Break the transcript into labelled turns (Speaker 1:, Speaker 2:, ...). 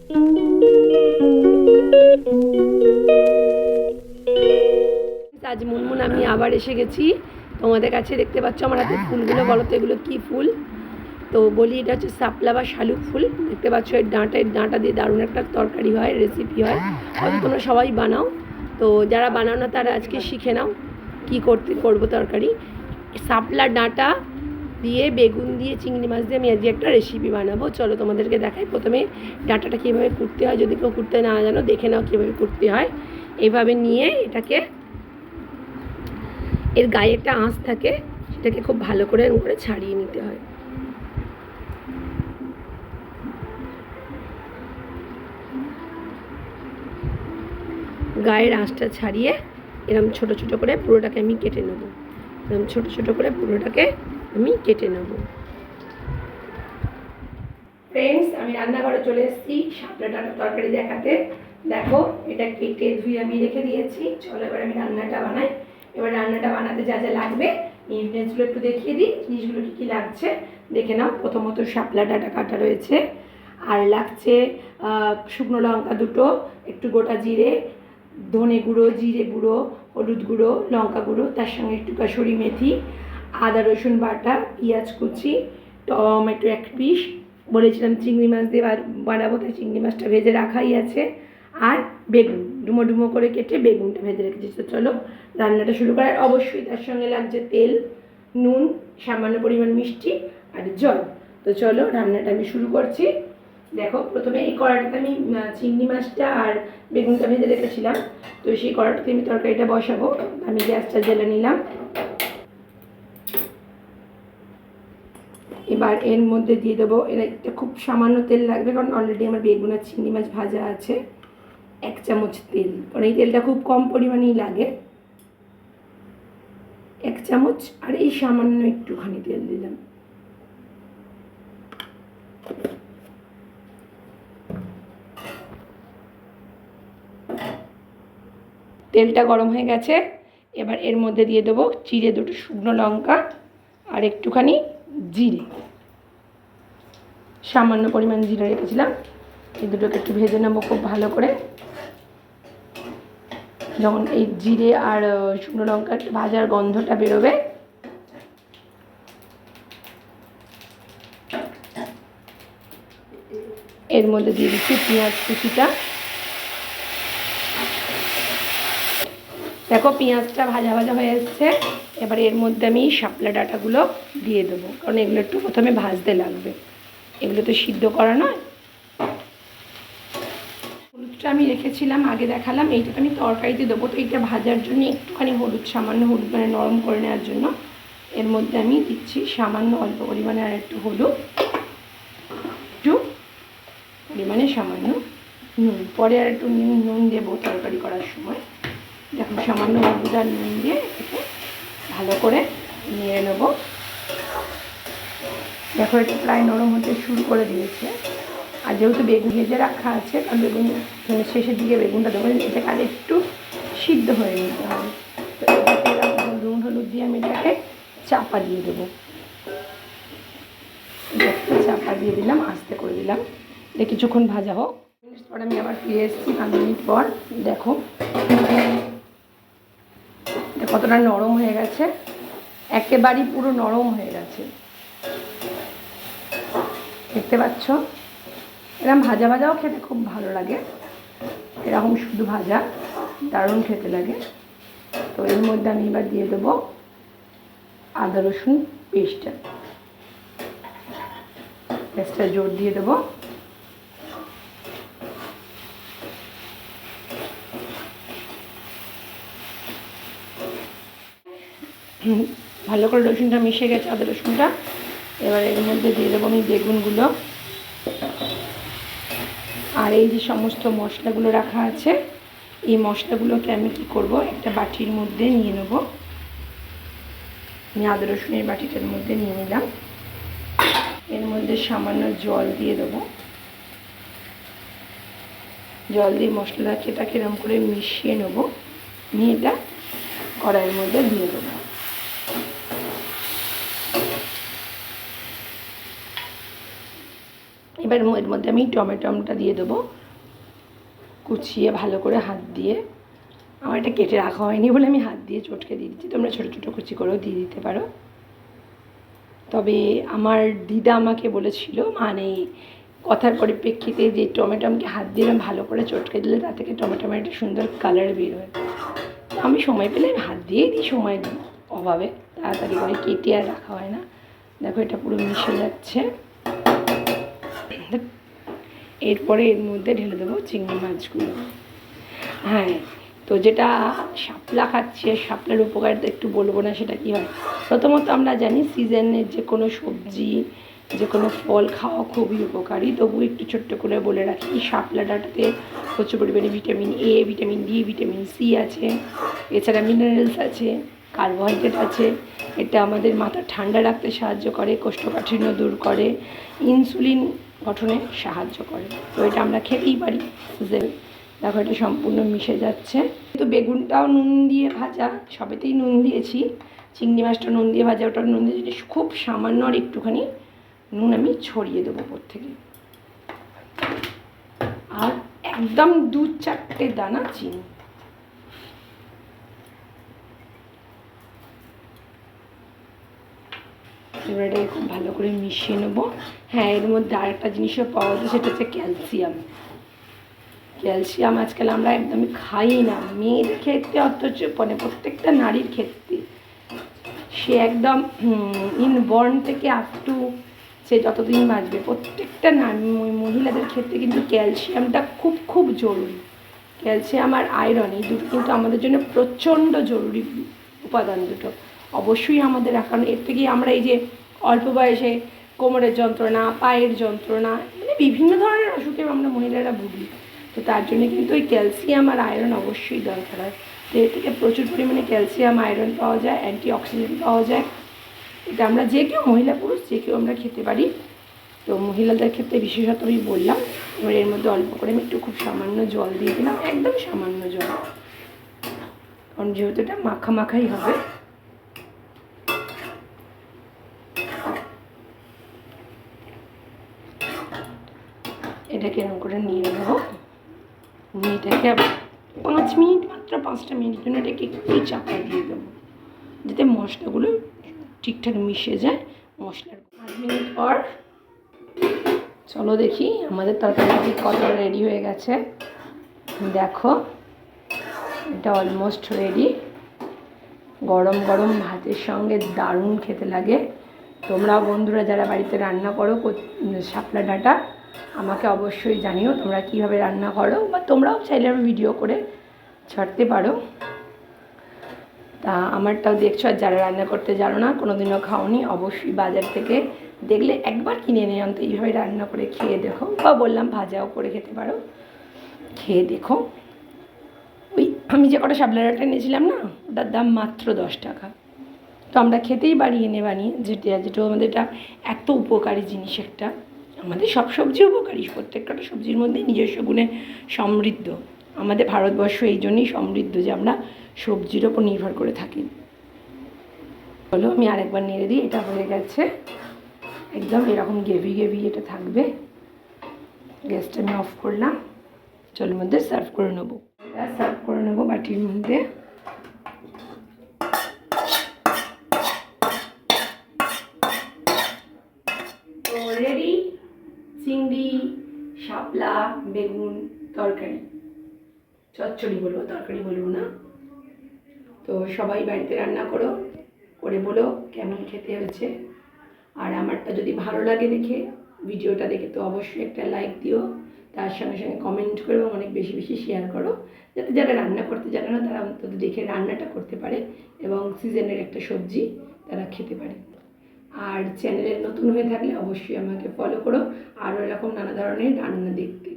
Speaker 1: আজ মুনমুন আমি আবার এসে গেছি তোমাদের কাছে। দেখতে পাচ্ছ আমার হাতে ফুলগুলো, বলো তো এগুলো কী ফুল? তো বলি এটা হচ্ছে শাপলা বা শালুক ফুল। দেখতে পাচ্ছ এর ডাঁটা দিয়ে দারুণ একটা তরকারি হয়, রেসিপি হয়, হয়তো তোমরা সবাই বানাও। তো যারা বানাও না তারা আজকে শিখে নাও কী করবো তরকারি। শাপলা ডাঁটা দিয়ে বেগুন দিয়ে চিংড়ি মাছ দিয়ে আমি আজকে একটা রেসিপি বানাবো। চলো তোমাদেরকে দেখাই। প্রথমে ডাঁটাটা কীভাবে কুটতে হয়, যদি কেউ কুটতে না জানো দেখে নাও কীভাবে কুটতে হয়। এইভাবে নিয়ে এটাকে, এর গায়ে একটা আঁশ থাকে, সেটাকে খুব ভালো করে ছাড়িয়ে নিতে হয়। গায়ের আঁশটা ছাড়িয়ে এরকম ছোট ছোট করে পুরোটাকে আমি কেটে নেব। এরকম ছোট ছোট করে পুরোটাকে আমি কেটে নেব। ফ্রেন্ডস, আমি রান্নাঘরে চলে এসেছি শাপলা ডাঁটার তরকারি দেখাতে। দেখো এটা কেটে ধুয়ে আমি রেখে দিয়েছি। চলো এবার আমি রান্নাটা বানাই। এবার রান্নাটা বানাতে যা যা লাগবে ইনগ্রিডিয়েন্টসগুলো একটু দেখিয়ে দিই, জিনিসগুলো কী কী লাগছে দেখে নাও। প্রথমত শাপলা ডাঁটা কাটা রয়েছে, আর লাগছে শুকনো লঙ্কা দুটো, একটু গোটা জিরে, ধনে গুঁড়ো, জিরে গুঁড়ো, হলুদ গুঁড়ো, লঙ্কা গুঁড়ো, তার সঙ্গে একটু কাসুরি মেথি, আদা রসুন বাটা, পেঁয়াজ কুচি, টমেটো এক পিস। বলেছিলাম চিংড়ি মাছ দিয়ে বানাবো, তাই চিংড়ি মাছটা ভেজে রাখাই আছে। আর বেগুন ডুমো ডুমো করে কেটে বেগুনটা ভেজে রেখেছি। তো চলো রান্নাটা শুরু করার। অবশ্যই তার সঙ্গে লাগছে তেল, নুন, সামান্য পরিমাণ মিষ্টি আর জল। তো চলো রান্নাটা আমি শুরু করছি। দেখো প্রথমে এই কড়াইটাতে আমি চিংড়ি মাছটা আর বেগুনটা ভেজে রেখেছিলাম, তো সেই কড়াইটাতে আমি তরকারিটা বসাবো। আমি গ্যাসটা জ্বেলে নিলাম। এবার এর মধ্যে দিয়ে দেবো, এটা খুব সামান্য তেল লাগবে, কারণ অলরেডি আমার বেগুন আর চিংড়ি মাছ ভাজা আছে। 1 চামচ তেল, কারণ এই তেলটা খুব কম পরিমাণেই লাগে। 1 চামচ, আর এই সামান্য একটুখানি তেল দিলাম। তেলটা গরম হয়ে গেছে। এবার এর মধ্যে দিয়ে দেবো চিড়ে দুটো শুকনো লঙ্কা আর একটুখানি জিরে, সামান্য পরিমাণ জিরে রেখেছিলাম। এই দুটোকে একটু ভেজে নেবো খুব ভালো করে। যখন এই জিরে আর শুকনো লঙ্কার ভাজার গন্ধটা বেরোবে, এর মধ্যে দিয়ে দিচ্ছি পেঁয়াজ কুচিটা। দেখো পেঁয়াজটা ভাজা ভাজা হয়ে এসছে। এবার এর মধ্যে আমি শাপলা ডাঁটাগুলো দিয়ে দেবো, কারণ এগুলো একটু প্রথমে ভাজতে লাগবে, এগুলো তো সিদ্ধ করা নয়। হলুদটা আমি রেখেছিলাম, আগে দেখালাম, এইটা আমি তরকারিতে দেবো। তো এইটা ভাজার জন্য একটুখানি হলুদ, সামান্য হলুদ, মানে নরম করে নেওয়ার জন্য এর মধ্যে আমি দিচ্ছি সামান্য অল্প পরিমাণে আর একটু হলুদ, একটু পরিমাণে সামান্য নুন। পরে আর একটু নুন দেবো তরকারি করার সময়। দেখো সামান্য হলুদ আর নুন দিয়ে এটাকে ভালো করে নিয়ে নেবো। দেখো এটা প্রায় নরম হতে শুরু করে দিয়েছে। আর যেহেতু বেগুন ভেজে রাখা আছে, কারণ বেগুন শেষের দিকে বেগুনটা দেবো, এটাকে আর একটু সিদ্ধ হয়ে নিতে হবে। তো এটাকে নুন হলুদ দিয়ে আমি এটাকে চাপা দিয়ে দেবো। চাপা দিয়ে দিলাম, আস্তে করে দিলাম, এটা কিছুক্ষণ ভাজা হোক। মিনিট পর আমি আবার ফিরে এসেছি 5 মিনিট পর। দেখো এটা কতটা নরম হয়ে গেছে, একেবারেই পুরো নরম হয়ে গেছে। দেখতে পাচ্ছ, এরকম ভাজা ভাজাও খেতে খুব ভালো লাগে, এরকম শুধু ভাজা দারুণ খেতে লাগে। তো এর মধ্যে আমি এবার দিয়ে দেবো আদা রসুন পেস্টটা, পেস্টটা জোর দিয়ে দেবো। ভালো করে রসুনটা মিশে গেছে, আদা রসুনটা। এবার এর মধ্যে দিয়ে দেবো আমি বেগুনগুলো, আর এই যে সমস্ত মশলাগুলো রাখা আছে, এই মশলাগুলোকে আমি কী করব, একটা বাটির মধ্যে নিয়ে নেব। আমি আদা রসুনের বাটিটার মধ্যে নিয়ে নিলাম। এর মধ্যে সামান্য জল দিয়ে দেবো। জল দিয়ে মশলাটাকে এটাকে এরকম করে মিশিয়ে নেব, নিয়ে এটা কড়াইয়ের মধ্যে দিয়ে দেবো। এবার এর মধ্যে আমি টমেটোটা দিয়ে দেবো, কুচিয়ে ভালো করে হাত দিয়ে। আমার এটা কেটে রাখা হয়নি বলে আমি হাত দিয়ে চটকে দিয়ে দিচ্ছি, তোমরা ছোটো ছোটো কুচি করেও দিয়ে দিতে পারো। তবে আমার দিদা আমাকে বলেছিল, মানে কথার পরিপ্রেক্ষিতে, যে টমেটো আমাকে হাত দিয়ে ভালো করে চটকে দিলে তা থেকে টমেটোর একটা সুন্দর কালার বের হয়। আমি সময় পেলে আমি হাত দিয়েই দিই, সময় অভাবে তাড়াতাড়ি করে কেটে আর রাখা হয় না। দেখো এটা পুরো মিশে যাচ্ছে। এরপরে এর মধ্যে ঢেলে দেবো চিংড়ি মাছগুলো। হ্যাঁ, তো যেটা শাপলা খাচ্ছে, শাপলার উপকারিতা একটু বলবো না, সেটা কী হয়। প্রথমত আমরা জানি সিজনের যে কোনো সবজি, যে কোনো ফল খাওয়া খুবই উপকারী। তবু একটু ছোট্ট করে বলে রাখি, শাপলা ডাঁটাতে প্রচুর পরিমাণে vitamin A, vitamin D, vitamin C আছে, এছাড়া মিনারেলস আছে, কার্বোহাইড্রেট আছে। এটা আমাদের মাথা ঠান্ডা রাখতে সাহায্য করে, কোষ্ঠকাঠিন্য দূর করে, ইনসুলিন গঠনে সাহায্য করে। তো এটা আমরা খেতেই পারি। দেখো এটা সম্পূর্ণ মিশে যাচ্ছে। তো বেগুনটাও নুন দিয়ে ভাজা, সবেতেই নুন দিয়েছি। চিংড়ি মাছটা নুন দিয়ে ভাজা, ওটা নুন দিয়েছি। খুব সামান্য আর একটুখানি নুন আমি ছড়িয়ে দেবো ওপর থেকে, আর একদম 2-4টে দানা চিনি। এবার এটাকে খুব ভালো করে মিশিয়ে নেবো। হ্যাঁ, এর মধ্যে আরেকটা জিনিসও পাওয়া যায়, সেটা হচ্ছে ক্যালসিয়াম। ক্যালসিয়াম আজকাল আমরা একদমই খাই না, মেয়েদের ক্ষেত্রে অথচ মানে প্রত্যেকটা নারীর ক্ষেত্রে, সে একদম ইনবর্ন থেকে আপ টু সে যতদিন বাঁচবে, প্রত্যেকটা মহিলাদের ক্ষেত্রে কিন্তু ক্যালসিয়ামটা খুব খুব জরুরি। ক্যালসিয়াম আর আয়রন, এই দুটো কিন্তু আমাদের জন্য প্রচণ্ড জরুরি উপাদান দুটো। অবশ্যই আমাদের রাখানো। এর থেকেই আমরা এই যে অল্প বয়সে কোমরের যন্ত্রণা, পায়ের যন্ত্রণা, মানে বিভিন্ন ধরনের অসুখে আমরা মহিলারা ভুগি। তো তার জন্য কিন্তু ওই ক্যালসিয়াম আর আয়রন অবশ্যই দরকার হয়। তো এর থেকে প্রচুর পরিমাণে ক্যালসিয়াম, আয়রন পাওয়া যায়, অ্যান্টিঅক্সিডেন্ট পাওয়া যায়। এটা আমরা যে কেউ, মহিলা পুরুষ যে কেউ আমরা খেতে পারি। তো মহিলাদের ক্ষেত্রে বিশেষত আমি বললাম। এবার এর মধ্যে অল্প করে আমি একটু খুব সামান্য জল দিয়ে দিলাম, একদম সামান্য জল, কারণ যেহেতু এটা মাখা মাখাই হবে। এটাকে এরকম করে নিয়ে নেবো, নিয়ে এটাকে 5 মিনিট, মাত্র 5টা মিনিটের জন্য এটাকে একটু চাপা দিয়ে দেবো, যাতে মশলাগুলো ঠিকঠাক মিশে যায় মশলার। 5 মিনিট পর চলো দেখি আমাদের তরকারি কত রেডি হয়ে গেছে। দেখো এটা অলমোস্ট রেডি। গরম গরম ভাতের সঙ্গে দারুণ খেতে লাগে। তোমরাও বন্ধুরা যারা বাড়িতে রান্না করো শাপলা ডাঁটা, আমাকে অবশ্যই জানিও তোমরা কীভাবে রান্না করো, বা তোমরাও চাইলে আমি ভিডিও করে ছাড়তে পারো। তা আমারটাও দেখছো, আর যারা রান্না করতে জানো না, কোনো দিনও খাওনি, অবশ্যই বাজার থেকে দেখলে একবার কিনে নিয়ে আনতে, এইভাবে রান্না করে খেয়ে দেখো, বা বললাম ভাজাও করে খেতে পারো, খেয়ে দেখো। ওই আমি যে কটা শাপলা ডাঁটা নিয়েছিলাম না, ওটার দাম মাত্র 10 টাকা। তো আমরা খেতেই পারি এনে বানিয়ে, যেটা আমাদের এটা এত উপকারী জিনিস একটা। আমাদের সব সবজি উপকারী, প্রত্যেকটা সবজির মধ্যে নিজস্ব গুণে সমৃদ্ধ। আমাদের ভারতবর্ষ এই জন্যই সমৃদ্ধ যে আমরা সবজির ওপর নির্ভর করে থাকি। বলো, আমি আরেকবার নেড়ে দিই। এটা হয়ে গেছে, একদম এরকম গ্রেভি গ্রেভি এটা থাকবে। গ্যাসটা আমি অফ করলাম। চলো মধ্যে সার্ভ করে নেবো। সার্ভ করে নেবো বাটির মধ্যে। তো রেডি চিংড়ি, শাপলা, বেগুন তরকারি, চচ্চড়ি বলবো, তরকারি বলবো না। তো সবাই বাড়িতে রান্না করো, করে বলো কেমন খেতে হয়েছে। আর আমারটা যদি ভালো লাগে দেখে, ভিডিওটা দেখে, তো অবশ্যই একটা লাইক দিও, তার সঙ্গে সঙ্গে কমেন্ট করো এবং অনেক বেশি বেশি শেয়ার করো, যাতে যারা রান্না করতে জানে না তারা অন্তত দেখে রান্নাটা করতে পারে এবং সিজনের একটা সবজি তারা খেতে পারে। আর চ্যানেলে নতুন হয়ে থাকলে অবশ্যই আমাকে ফলো করো, আরও এরকম নানা ধরনের রান্না দেখতে।